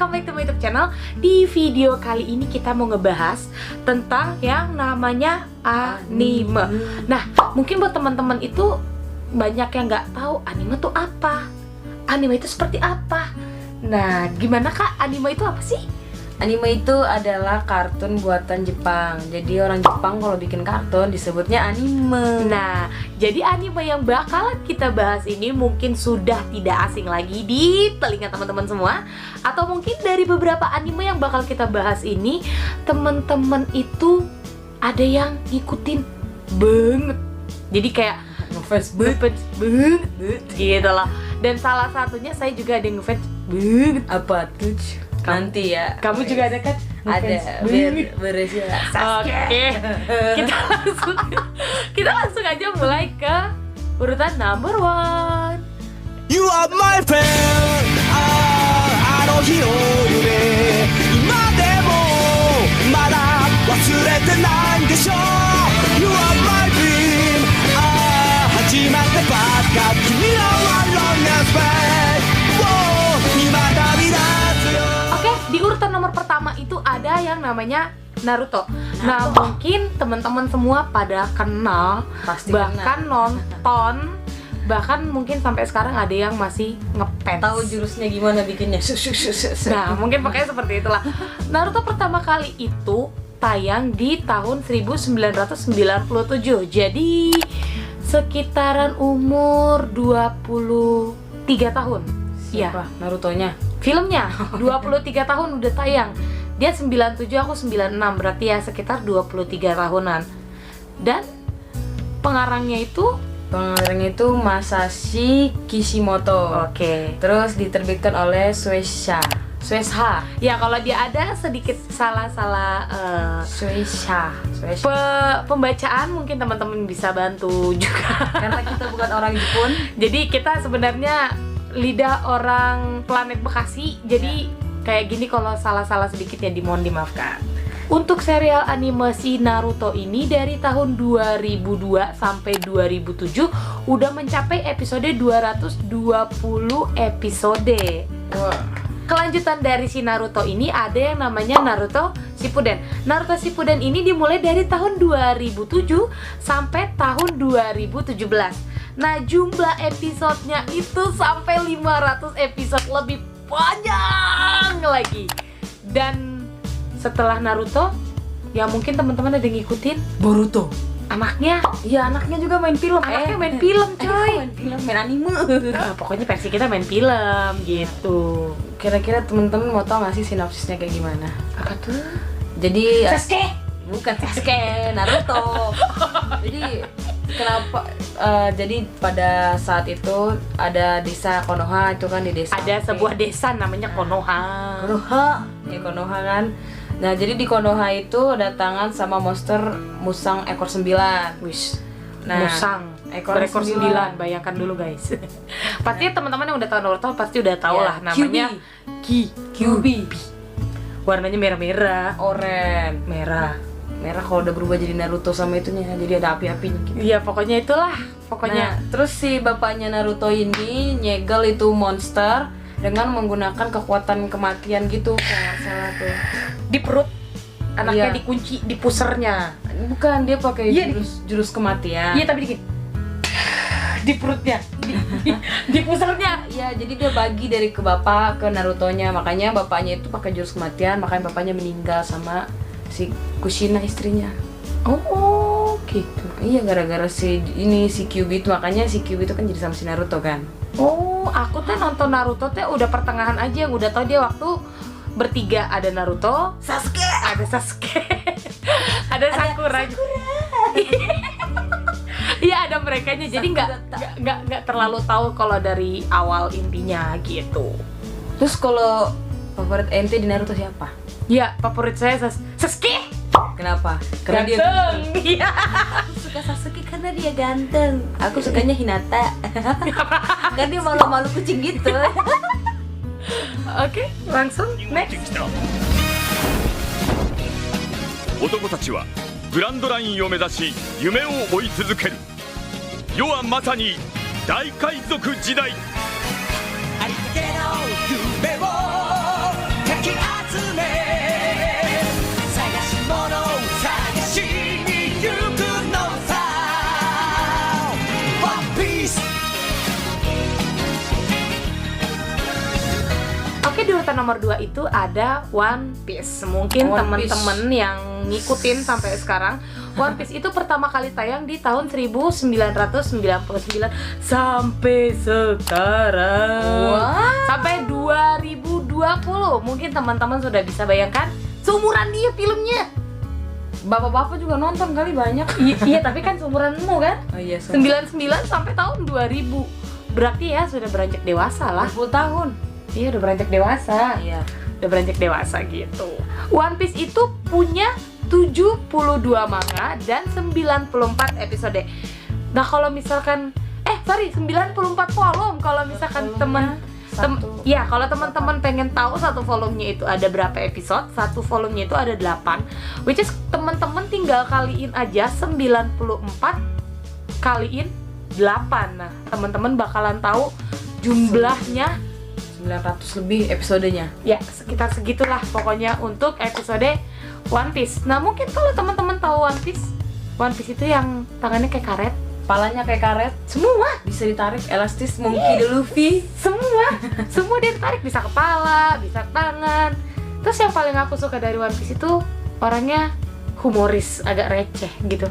Welcome back to my YouTube channel. Di video kali ini kita mau ngebahas tentang yang namanya anime. Nah, mungkin buat teman-teman itu banyak yang nggak tahu anime itu apa, anime itu seperti apa. Nah, gimana Kak, anime itu apa sih? Anime itu adalah kartun buatan Jepang. Jadi orang Jepang kalau bikin kartun disebutnya anime. Nah, jadi anime yang bakalan kita bahas ini mungkin sudah tidak asing lagi di telinga teman-teman semua. Atau mungkin dari beberapa anime yang bakal kita bahas ini, teman-teman itu ada yang ngikutin banget. Jadi kayak ngefans banget gitu loh. Dan salah satunya saya juga ada yang ngefans banget. Apa tuh? Nanti ya. Kamu juga ada kan? Ada. Beresnya. Oke. Kita langsung aja mulai ke urutan number 1. You are my friend. あの日の夢今でもまだ忘れてないんでしょ You are my dream 始まってばっか君らは long as way 今旅立つよ。 Oke, di urutan nomor pertama itu ada yang namanya Naruto. Nah, mungkin teman-teman semua pada kenal, Pasti bahkan nonton, bahkan mungkin sampai sekarang ada yang masih ngefans. Tahu jurusnya gimana bikinnya? Nah, mungkin pakai seperti itulah. Naruto pertama kali itu tayang di tahun 1997. Jadi sekitaran umur 23 tahun. Siapa? Iya. Narutonya. Filmnya 23 tahun udah tayang. Dia 97, aku 96, berarti ya sekitar 23 tahunan. Dan pengarangnya itu Masashi Kishimoto. Oke. Terus diterbitkan oleh Shueisha. Ya, kalau dia ada sedikit salah-salah Shueisha. pembacaan mungkin teman-teman bisa bantu juga. Karena kita bukan orang Jepun. Jadi kita sebenarnya lidah orang planet Bekasi. Jadi kayak gini, kalau salah-salah sedikit ya dimohon dimaafkan. Untuk serial animasi Naruto ini dari tahun 2002 sampai 2007 udah mencapai episode 220 episode. Wah. Kelanjutan dari si Naruto ini ada yang namanya Naruto Shippuden. Naruto Shippuden ini dimulai dari tahun 2007 sampai tahun 2017. Nah, jumlah episodenya itu sampai 500 episode, lebih panjang lagi. Dan setelah Naruto, ya mungkin teman-teman ada yang ngikutin Boruto. anaknya. Iya, anaknya juga main film. Anaknya main film, coy. Main anime. Pokoknya versi kita main film gitu. Kira-kira temen-temen mau tau gak sih sinopsisnya kayak gimana? Apa tuh? Jadi Sasuke. bukan Sasuke, Naruto. Jadi kenapa? Jadi pada saat itu ada desa Konoha, itu kan di desa. Ada sebuah desa namanya Konoha. Ya Konoha kan. Nah, jadi di Konoha itu datangan sama monster musang ekor 9. Wish. Nah, Musang ekor berekor 9. Bayangkan dulu guys. Pasti teman-teman yang udah tahu Naruto pasti udah tahu lah namanya Kyuubi. Warnanya merah-merah, Oren. merah. Merah kalau udah berubah jadi Naruto sama itunya, jadi ada api-apinya gitu. Iya, pokoknya itulah. Pokoknya Nah, terus si bapaknya Naruto ini nyegel itu monster dengan menggunakan kekuatan kematian gitu, kalau nggak salah tuh. di perut anaknya Iya. dikunci di pusernya. Bukan, dia pakai Iya, jurus kematian. Iya, tapi dikit. Di perutnya, di pusernya. Iya, jadi dia bagi dari ke bapak ke Narutonya, makanya bapaknya itu pakai jurus kematian, makanya bapaknya meninggal sama si Kushina istrinya. Oh, gitu. Iya, gara-gara si Kyuubi itu, makanya si Kyuubi itu kan jadi sama si Naruto kan. Oh, aku tuh nonton Naruto tuh udah pertengahan aja, yang udah tau dia waktu bertiga ada Naruto, Sasuke. ada Sasuke, ada Sakura. Iya, ada merekanya. Jadi nggak terlalu tahu kalau dari awal intinya gitu. Terus kalau favorit ente di Naruto siapa? Ya, favorit saya Sasuke. Kenapa? Karena dia Ganteng. Iya. Aku suka Sasuke karena dia ganteng. Aku sukanya Hinata. Kan dia malu-malu kucing gitu. Oke, langsung next. 男たちはグランドラインを目指し夢を追い続ける世はまさに大海賊時代。ありったけの夢をかき集め探し物を探しに行くのさ One Piece。 Oke, di urutan nomor 2 itu ada One Piece. Mungkin One Piece. teman-teman yang ngikutin sampai sekarang, One Piece itu pertama kali tayang di tahun 1999 sampai sekarang. Wah. Sampai 2020. Mungkin teman-teman sudah bisa bayangkan seumuran dia filmnya. Bapak-bapak juga nonton kali banyak. Iya, tapi kan seumuranmu kan? Oh iya, 99 sampai tahun 2000. Berarti ya sudah beranjak dewasa lah. 10 tahun. Iya, udah beranjak dewasa. Iya. Udah beranjak dewasa gitu. One Piece itu punya 72 manga dan 94 episode. Nah, kalau misalkan 94 volume. Kalau misalkan ya, kalau teman-teman pengen tahu satu volumenya itu ada berapa episode, satu volumenya itu ada 8, which is teman-teman tinggal kaliin aja 94 kaliin 8. Nah, teman-teman bakalan tahu jumlahnya 900 lebih episodenya. ya, sekitar segitulah pokoknya untuk episode One Piece. Nah, mungkin kalau teman-teman tahu One Piece itu yang tangannya kayak karet, Palanya kayak karet, semua bisa ditarik, elastis, monkey the Luffy. semua dia tarik, bisa kepala, bisa tangan. Terus yang paling aku suka dari One Piece itu orangnya humoris, agak receh gitu.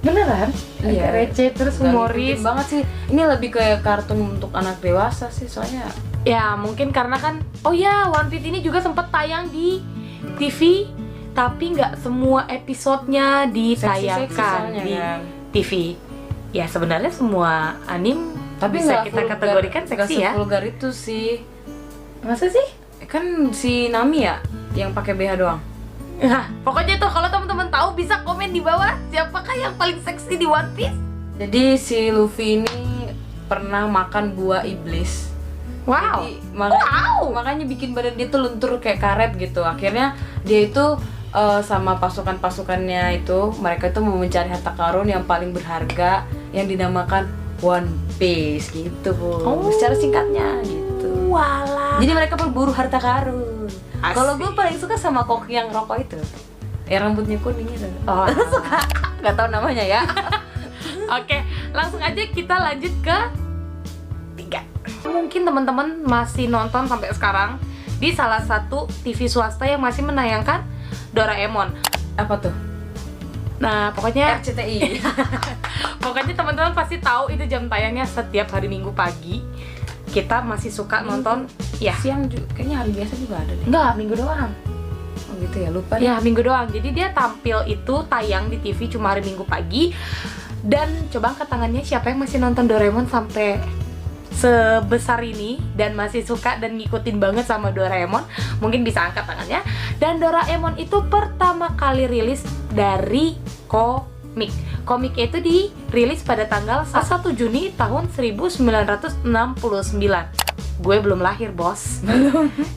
Beneran? Agak receh terus Nggak humoris. ngikutin banget sih. Ini lebih kayak kartun untuk anak dewasa sih, soalnya Ya, mungkin karena kan One Piece ini juga sempat tayang di TV, tapi nggak semua episodenya seksi-seksi ditayangkan soalnya di kan. TV. Ya, sebenarnya semua anime Tapi bisa nggak kita vulgar- kategorikan nggak seksi ya. sevulgar itu sih. Masa sih? Kan si Nami ya yang pakai BH doang. Nah, pokoknya tuh kalau teman-teman tahu bisa komen di bawah siapakah yang paling seksi di One Piece. Jadi si Luffy ini pernah makan buah iblis. Wow. Jadi, makanya bikin badan dia tuh lentur kayak karet gitu. Akhirnya dia itu sama pasukan-pasukannya itu, mereka itu mau mencari harta karun yang paling berharga yang dinamakan One Piece gitu, Bu. Secara singkatnya gitu. Walah. Jadi mereka berburu harta karun. Asik. Kalau gue paling suka sama koki yang rokok itu, yang rambutnya kuning itu. Oh. Suka. Gak tahu namanya ya. Oke, langsung aja kita lanjut ke 3. Mungkin teman-teman masih nonton sampai sekarang di salah satu TV swasta yang masih menayangkan Doraemon. Apa tuh? Nah, pokoknya RCTI. teman-teman pasti tahu itu jam tayangnya setiap hari Minggu pagi. Kita masih suka nonton ya. Siang juga, kayaknya hari biasa juga ada deh. Enggak, Minggu doang. Oh gitu ya, lupa. Ya, Minggu doang. Jadi dia tampil itu tayang di TV cuma hari Minggu pagi. Dan coba angkat tangannya siapa yang masih nonton Doraemon sampai sebesar ini dan masih suka dan ngikutin banget sama Doraemon. Mungkin bisa angkat tangannya. Dan Doraemon itu pertama kali rilis dari komik. Komiknya itu dirilis pada tanggal 1 Juni tahun 1969. Gue belum lahir, bos.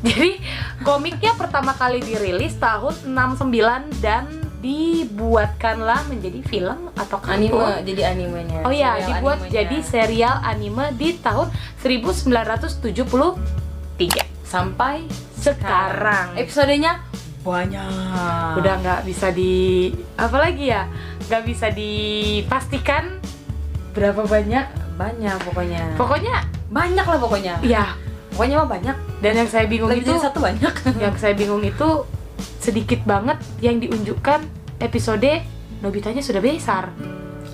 Jadi komiknya pertama kali dirilis tahun 69 dan dibuatkanlah menjadi film atau kartun. Anime, jadi animenya. Oh ya, Serial dibuat animenya. jadi serial anime di tahun 1973 sampai sekarang. Episodenya banyak. Udah nggak bisa apa lagi ya? Nggak bisa dipastikan berapa banyak. Banyak pokoknya. Pokoknya Banyak lah pokoknya. ya. Pokoknya mah banyak. Dan yang saya bingung Lebih itu dari satu banyak. yang saya bingung itu sedikit banget yang diunjukkan episode Nobitanya sudah besar.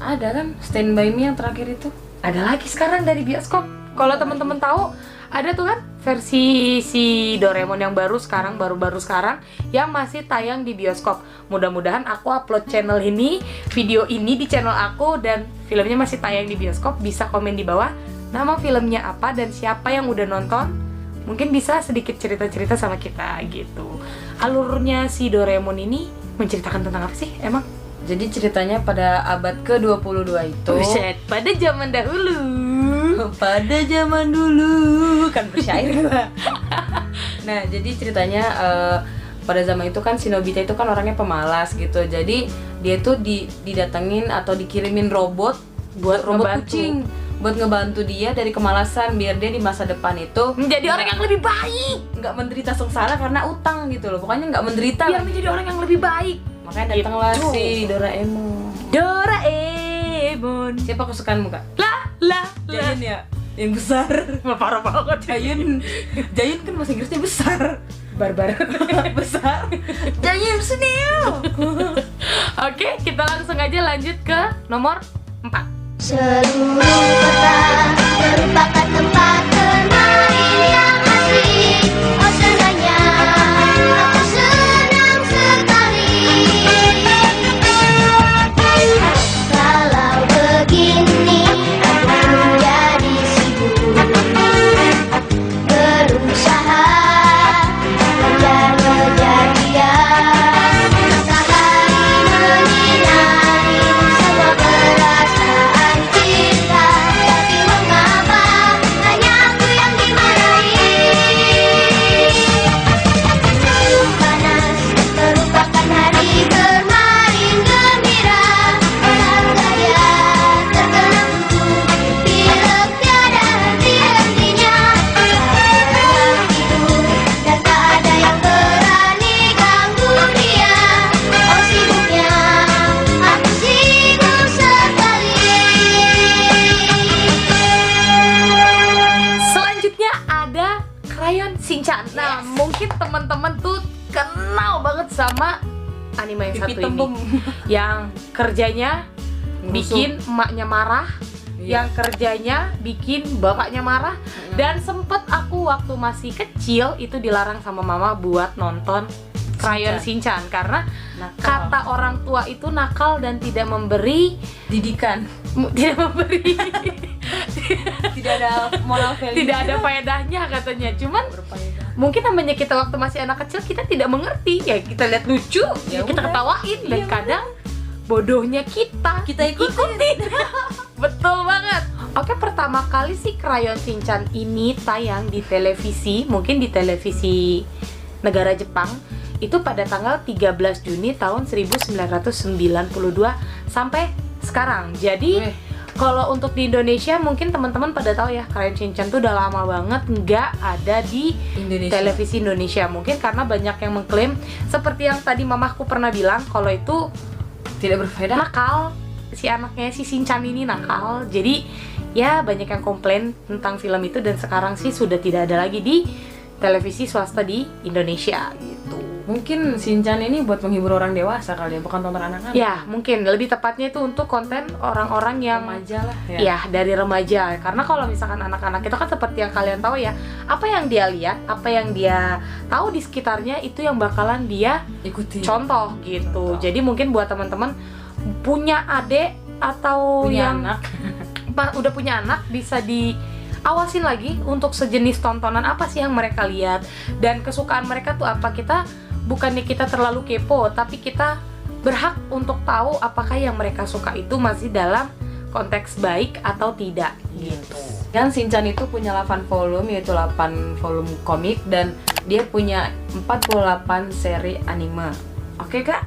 Ada kan Stand By Me yang terakhir itu. Ada lagi sekarang dari bioskop. Kalau teman-teman tahu, ada tuh kan versi si Doraemon yang baru sekarang, baru-baru sekarang yang masih tayang di bioskop. Mudah-mudahan aku upload channel ini, video ini di channel aku dan filmnya masih tayang di bioskop. Bisa komen di bawah nama filmnya apa dan siapa yang udah nonton. Mungkin bisa sedikit cerita-cerita sama kita gitu. Alurnya si Doraemon ini menceritakan tentang apa sih emang? Jadi ceritanya pada abad ke-22 itu. Buset, pada zaman dahulu. Pada zaman dulu kan bersyair gua. Nah, jadi ceritanya pada zaman itu kan si Nobita itu kan orangnya pemalas gitu. Jadi dia tuh didatengin atau dikirimin robot buat robot ngebantu. kucing, buat ngebantu dia dari kemalasan biar dia di masa depan itu menjadi orang yang lebih baik, nggak menderita sengsara karena utang gitu loh. Pokoknya nggak menderita biar lah. menjadi orang yang lebih baik. Makanya datanglah Gitu. si Doraemon. Doraemon. Siapa kesukaanmu kak? Lah. Giant ya, yang besar. Parah banget. Giant kan bahasa Inggrisnya besar. Barbar besar. Giant snail. Oke, kita langsung aja lanjut ke nomor 4. Seluruh kota merupakan tempat bermain yang asik. Oh senangnya, aku senang sekali. Kalau begini aku jadi sibuk berusaha mengejar dia. Matahari menyinari semua perasaan cinta, tapi mengapa hanya aku yang dimarahi? Musim panas merupakan hari bermain gembira. Orang kaya terkenangku pilek tiada henti-hentinya. Tak tidur dan tak ada yang berani ganggu dia. Oh sibuknya, aku sibuk sekali. Selanjutnya ada Crayon Shinchan. Nah, mungkin teman-teman tuh kenal banget sama anime yang Pipi satu ini. tembem. Yang kerjanya Ngerusuk. bikin emaknya marah, Iya. yang kerjanya bikin bapaknya marah. Dan sempet aku waktu masih kecil itu dilarang sama mama buat nonton Crayon Shinchan karena Nakal. kata orang tua itu nakal dan tidak memberi Didikan. Tidak ada moral value. tidak ada faedahnya katanya. Cuman berfaedah. mungkin namanya kita waktu masih anak kecil kita tidak mengerti, ya kita lihat lucu, Ya kita udah. ketawain, dan Iya, kadang bodohnya kita ikutin. Betul banget. Oke, pertama kali sih Crayon Shinchan ini tayang di televisi, mungkin di televisi negara Jepang itu pada tanggal 13 Juni tahun 1992 sampai sekarang. Jadi Weh. kalau untuk di Indonesia mungkin teman-teman pada tahu ya, Crayon Shinchan tuh udah lama banget nggak ada di Indonesia. televisi Indonesia. Mungkin karena banyak yang mengklaim seperti yang tadi mamahku pernah bilang kalau itu Tidak berfaedah. nakal, si anaknya si Shinchan ini nakal. Jadi ya banyak yang komplain tentang film itu, dan sekarang sih sudah tidak ada lagi di televisi swasta di Indonesia gitu. Mungkin Shinchan ini buat menghibur orang dewasa kali ya, bukan tonton anak-anak. Ya, mungkin lebih tepatnya itu untuk konten orang-orang yang Remaja lah ya. ya dari remaja. Karena kalau misalkan anak-anak itu kan seperti yang kalian tahu ya, apa yang dia lihat, apa yang dia tahu di sekitarnya itu yang bakalan dia Ikuti. contoh gitu. Contoh. Jadi mungkin buat teman-teman punya adik atau Punya yang anak. udah punya anak, bisa diawasin lagi untuk sejenis tontonan apa sih yang mereka lihat dan kesukaan mereka tuh apa. Kita bukannya kita terlalu kepo, tapi kita berhak untuk tahu apakah yang mereka suka itu masih dalam konteks baik atau tidak gitu. Dan Shinchan itu punya 8 volume, yaitu 8 volume komik, dan dia punya 48 seri anime. Oke kak?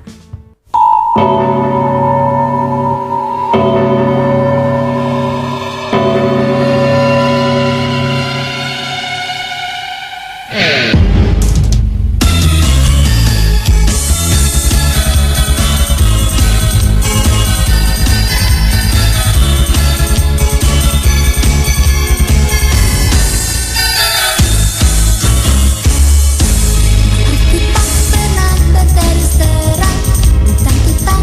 Kita pernah berterus terang tentang kita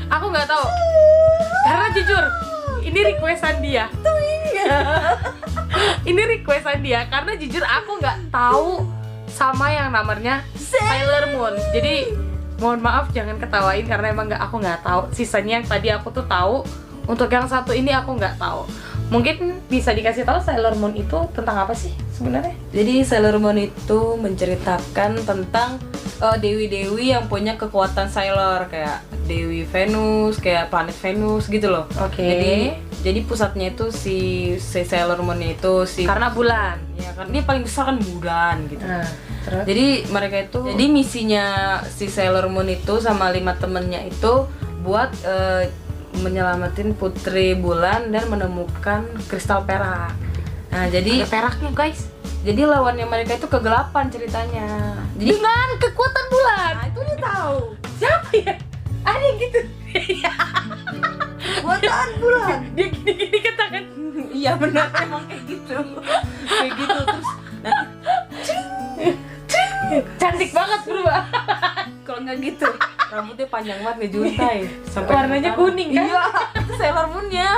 Aku nggak tahu. Karena jujur, ini requestan dia. Ini requestan dia karena jujur aku nggak tahu sama yang namanya Sailor Moon. Jadi mohon maaf jangan ketawain karena emang aku nggak tahu. Sisanya yang tadi aku tuh tahu. Untuk yang satu ini aku nggak tahu. Mungkin bisa dikasih tahu Sailor Moon itu tentang apa sih sebenarnya? Jadi Sailor Moon itu menceritakan tentang dewi-dewi yang punya kekuatan Sailor, kayak Dewi Venus, kayak planet Venus gitu loh. Oke. Jadi pusatnya itu si Sailor Moon itu Karena bulan. ya kan dia paling besar kan bulan gitu. Nah, terus? Jadi mereka itu, jadi misinya si Sailor Moon itu sama 5 temennya itu buat menyelamatin Putri Bulan dan menemukan kristal perak. Nah jadi Ada peraknya guys. jadi lawannya mereka itu kegelapan ceritanya. Jadi Dengan kekuatan bulan. nah, itu dia tahu. Siapa ya? Ada yang gitu. Buatan bulan. Dia gini-gini ke tangan. Iya benar emang kayak gitu. Kayak gitu terus Cantik banget berubah. kalau nggak gitu rambutnya panjang banget ngejuntai sampai Warnanya ke tangan. kuning kan? Iya, itu Sailor Moon-nya.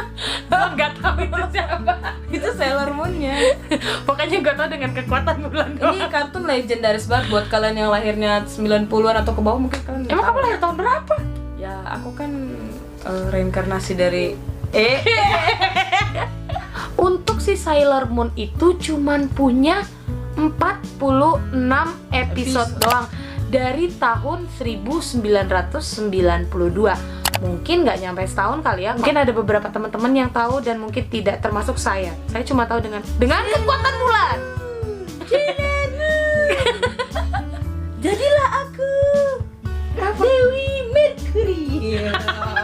Nggak tahu itu siapa. Itu Sailor Moon-nya. Pokoknya gue tau dengan kekuatan bulan Ini doang. kartun legendaris banget buat kalian yang lahirnya 90-an atau ke bawah mungkin kalian Emang tahu. kamu lahir tahun berapa? Ya, aku kan reinkarnasi dari Untuk si Sailor Moon itu cuman punya 46 episode doang dari tahun 1992. Mungkin nggak nyampe setahun kali ya. Mungkin ada beberapa teman-teman yang tahu dan mungkin tidak termasuk saya. Saya cuma tahu dengan kekuatan bulan. Jadilah aku Dewi Mercury.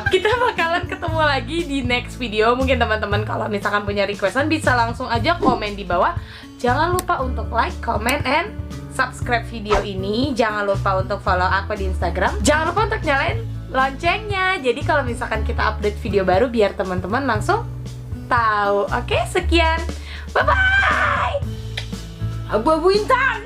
Kita bakalan ketemu lagi di next video. Mungkin teman-teman kalau misalkan punya requestan bisa langsung aja komen di bawah. Jangan lupa untuk like, comment, and subscribe video ini. Jangan lupa untuk follow aku di Instagram. Jangan lupa untuk nyalain loncengnya. Jadi kalau misalkan kita update video baru biar teman-teman langsung tahu. Oke, sekian. Bye-bye. Abu-abu intan.